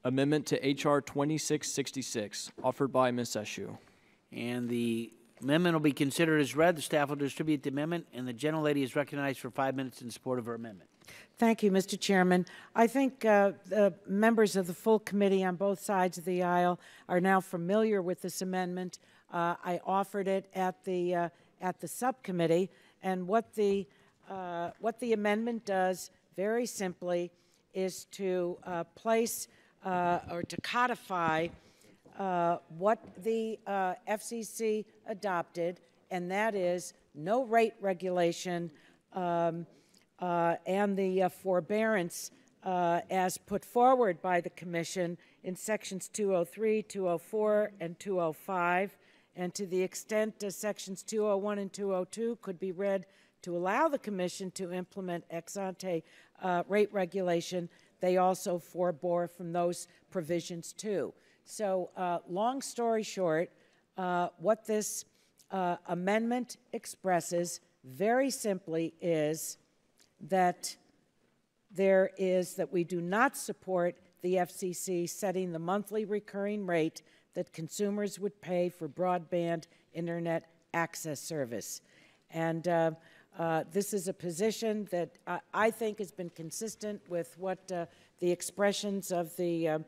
Amendment to H.R. 2666, offered by Ms. Eshoo. And the amendment will be considered as read. The staff will distribute the amendment, and the gentlelady is recognized for 5 minutes in support of her amendment. Thank you, Mr. Chairman. I think the members of the full committee on both sides of the aisle are now familiar with this amendment. I offered it at the subcommittee, and what the amendment does, very simply, is to place or to codify what the FCC adopted, and that is no rate regulation and the forbearance as put forward by the Commission in Sections 203, 204, and 205, and to the extent Sections 201 and 202 could be read to allow the Commission to implement ex ante rate regulation, they also forbore from those provisions too. So long story short, what this amendment expresses very simply is that we do not support the FCC setting the monthly recurring rate that consumers would pay for broadband internet access service. And this is a position that I think has been consistent with what the expressions of the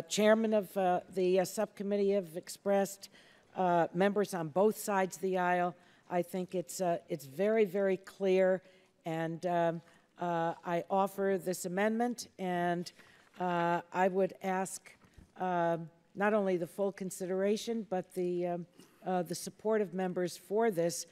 chairman of the subcommittee have expressed, members on both sides of the aisle. I think it's very, very clear, and I offer this amendment, and I would ask not only the full consideration, but the support of members for this,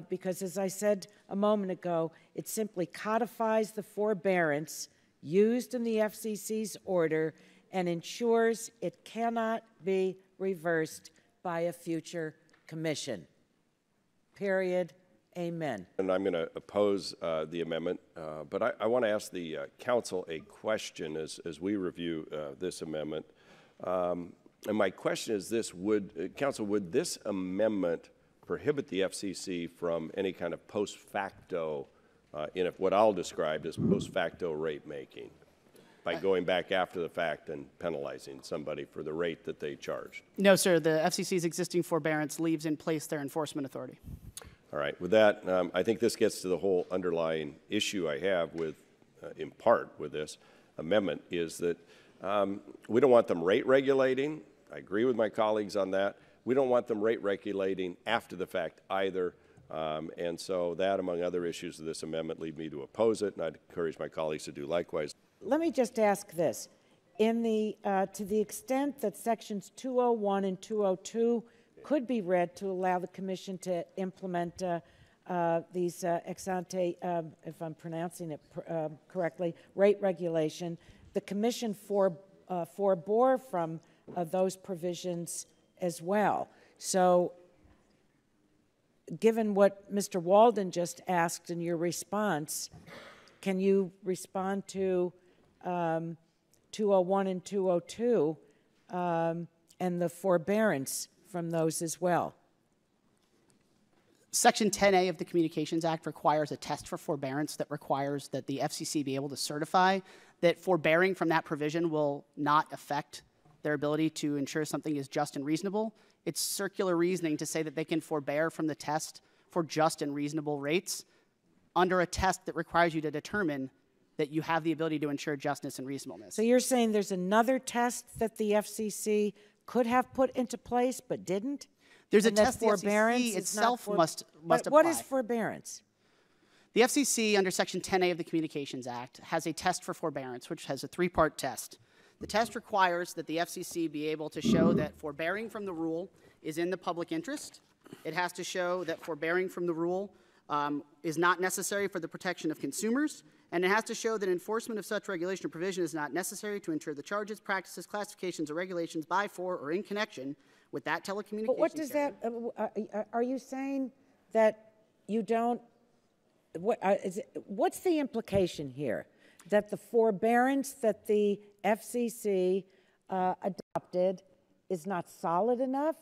because as I said a moment ago, it simply codifies the forbearance used in the FCC's order and ensures it cannot be reversed by a future commission. Period. Amen. And I'm going to oppose the amendment, but I want to ask the council a question as we review this amendment. And my question is this: Council, would this amendment prohibit the FCC from any kind of post facto, in what I'll describe as post facto rate making, by going back after the fact and penalizing somebody for the rate that they charged? No, sir. The FCC's existing forbearance leaves in place their enforcement authority. All right. With that, I think this gets to the whole underlying issue I have with, in part, with this amendment, is that we don't want them rate regulating. I agree with my colleagues on that. We don't want them rate regulating after the fact either. And so that, among other issues of this amendment, lead me to oppose it, and I'd encourage my colleagues to do likewise. Let me just ask this. To the extent that Sections 201 and 202 could be read to allow the Commission to implement these ex ante, if I'm pronouncing it correctly, rate regulation, the Commission forbore from those provisions as well. So given what Mr. Walden just asked in your response, can you respond to 201 and 202 and the forbearance from those as well? Section 10A of the Communications Act requires a test for forbearance that requires that the FCC be able to certify that forbearing from that provision will not affect their ability to ensure something is just and reasonable. It's circular reasoning to say that they can forbear from the test for just and reasonable rates under a test that requires you to determine that you have the ability to ensure justness and reasonableness. So you're saying there's another test that the FCC could have put into place but didn't? There's a test the FCC itself must apply. What is forbearance? The FCC, under Section 10A of the Communications Act, has a test for forbearance, which has a three-part test. The test requires that the FCC be able to show that forbearing from the rule is in the public interest. It has to show that forbearing from the rule is not necessary for the protection of consumers, and it has to show that enforcement of such regulation or provision is not necessary to ensure the charges, practices, classifications, or regulations by, for, or in connection with that telecommunications. But what does that? Are you saying that you don't? What's the implication here? That the forbearance that the FCC adopted is not solid enough?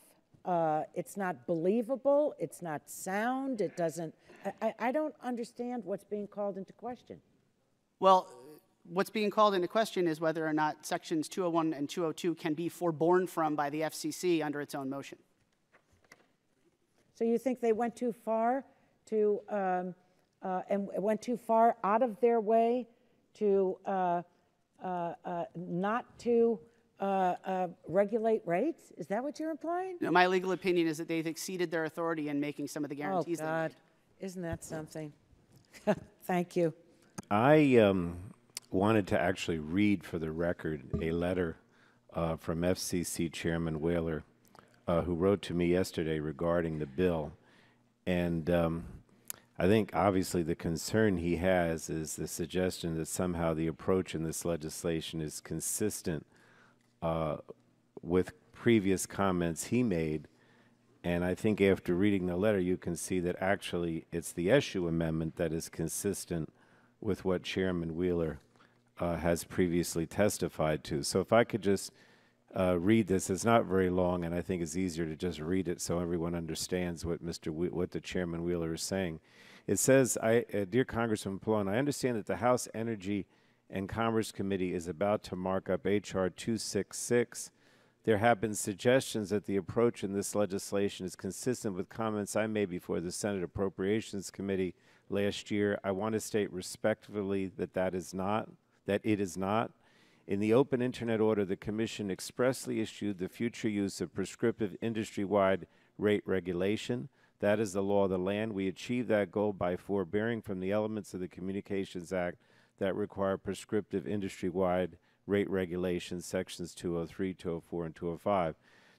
It's not believable? It's not sound? It doesn't. I don't understand what's being called into question. Well, what's being called into question is whether or not sections 201 and 202 can be forborne from by the FCC under its own motion. So you think they went too far to, and went too far out of their way to not to regulate rates? Is that what you're implying? No, my legal opinion is that they've exceeded their authority in making some of the Oh, guarantees they God. made. Isn't that something? Thank you. I wanted to actually read for the record a letter from FCC Chairman Whaler, who wrote to me yesterday regarding the bill. And I think obviously the concern he has is the suggestion that somehow the approach in this legislation is consistent with previous comments he made. And I think after reading the letter, you can see that actually it's the Eshoo amendment that is consistent with what Chairman Wheeler has previously testified to. So if I could just read this, it's not very long, and I think it's easier to just read it so everyone understands what what the Chairman Wheeler is saying. It says, Dear Congressman Pallone, I understand that the House Energy and Commerce Committee is about to mark up H.R. 266. There have been suggestions that the approach in this legislation is consistent with comments I made before the Senate Appropriations Committee last year. I want to state respectfully that it is not. In the open Internet order, the Commission expressly issued the future use of prescriptive industry-wide rate regulation. That is the law of the land. We achieve that goal by forbearing from the elements of the Communications Act that require prescriptive industry-wide rate regulations, sections 203, 204, and 205.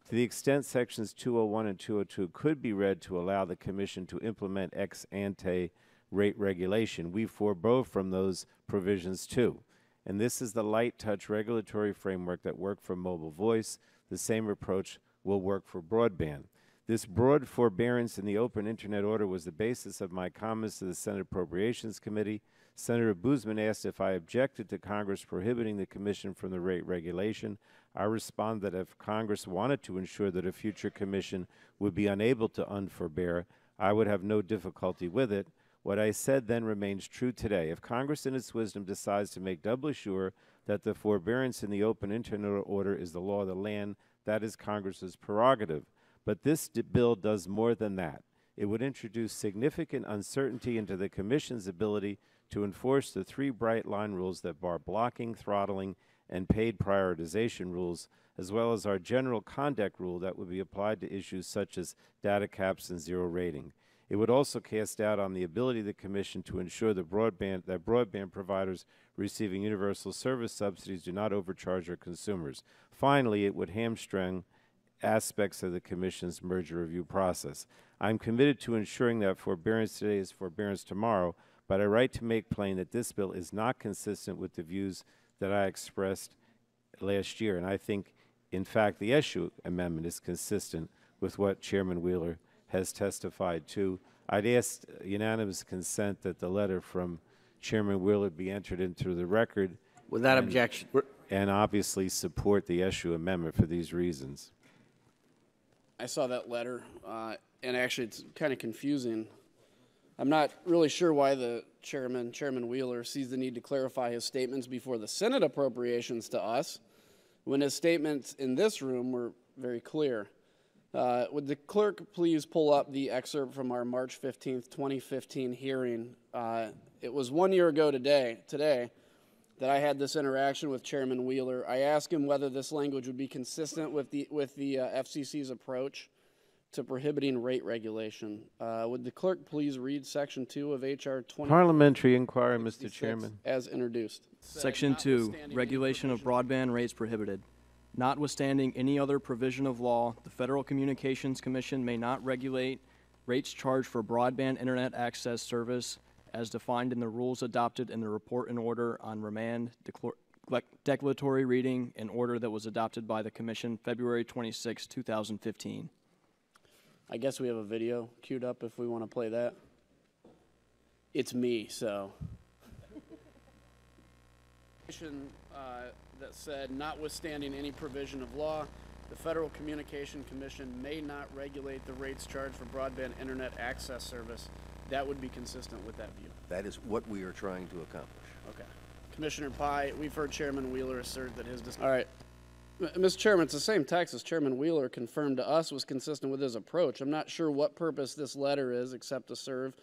To the extent sections 201 and 202 could be read to allow the Commission to implement ex ante rate regulation, we forbore from those provisions too. And this is the light touch regulatory framework that worked for mobile voice. The same approach will work for broadband. This broad forbearance in the open Internet order was the basis of my comments to the Senate Appropriations Committee. Senator Boozman asked if I objected to Congress prohibiting the Commission from the rate regulation. I responded that if Congress wanted to ensure that a future Commission would be unable to unforbear, I would have no difficulty with it. What I said then remains true today. If Congress in its wisdom decides to make doubly sure that the forbearance in the open Internet order is the law of the land, that is Congress's prerogative. But this bill does more than that. It would introduce significant uncertainty into the Commission's ability to enforce the three bright line rules that bar blocking, throttling, and paid prioritization rules, as well as our general conduct rule that would be applied to issues such as data caps and zero rating. It would also cast doubt on the ability of the Commission to ensure that broadband providers receiving universal service subsidies do not overcharge their consumers. Finally, it would hamstring aspects of the Commission's merger review process. I'm committed to ensuring that forbearance today is forbearance tomorrow, but I write to make plain that this bill is not consistent with the views that I expressed last year. And I think, in fact, the Eshoo amendment is consistent with what Chairman Wheeler has testified to. I'd ask unanimous consent that the letter from Chairman Wheeler be entered into the record. Without objection. And obviously support the Eshoo amendment for these reasons. I saw that letter, and actually it's kind of confusing. I'm not really sure why the Chairman Wheeler, sees the need to clarify his statements before the Senate appropriations to us, when his statements in this room were very clear. Would the clerk please pull up the excerpt from our March 15th, 2015 hearing? It was 1 year ago today that I had this interaction with Chairman Wheeler. I asked him whether this language would be consistent with the FCC's approach to prohibiting rate regulation. Would the clerk please read Section 2 of H.R. 20? Parliamentary inquiry, Mr. Chairman. As introduced. Section 2, regulation of broadband rates prohibited. Notwithstanding any other provision of law, the Federal Communications Commission may not regulate rates charged for broadband internet access service as defined in the rules adopted in the report and order on remand declaratory reading and order that was adopted by the Commission February 26, 2015. I guess we have a video queued up if we want to play that. It's me, so. That said, notwithstanding any provision of law, the Federal Communication Commission may not regulate the rates charged for broadband internet access service. That would be consistent with that view. That is what we are trying to accomplish. Okay. Commissioner Pai, we've heard Chairman Wheeler assert that his... All right. Mr. Chairman, it's the same text as Chairman Wheeler confirmed to us was consistent with his approach. I'm not sure what purpose this letter is except to serve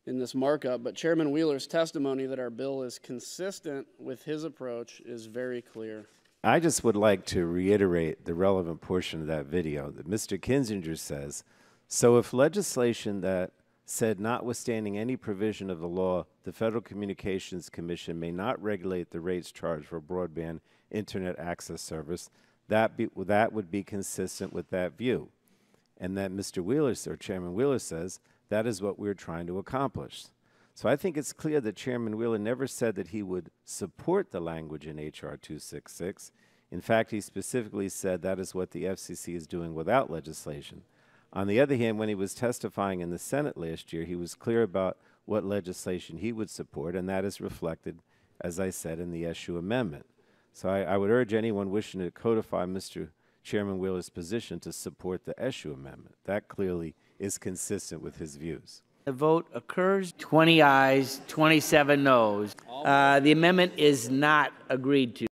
in this markup, but Chairman Wheeler's testimony that our bill is consistent with his approach is very clear. I just would like to reiterate the relevant portion of that video that Mr. Kinzinger says, so if legislation that said notwithstanding any provision of the law, the Federal Communications Commission may not regulate the rates charged for broadband internet access service, that would be consistent with that view. And that Mr. Wheeler, or Chairman Wheeler says, that is what we're trying to accomplish. So I think it's clear that Chairman Wheeler never said that he would support the language in H.R. 266. In fact, he specifically said that is what the FCC is doing without legislation. On the other hand, when he was testifying in the Senate last year, he was clear about what legislation he would support, and that is reflected, as I said, in the Eshoo amendment. So I would urge anyone wishing to codify Mr. Chairman Wheeler's position to support the Eshoo amendment. That clearly is consistent with his views. The vote occurs. 20 ayes, 27 noes. The amendment is not agreed to.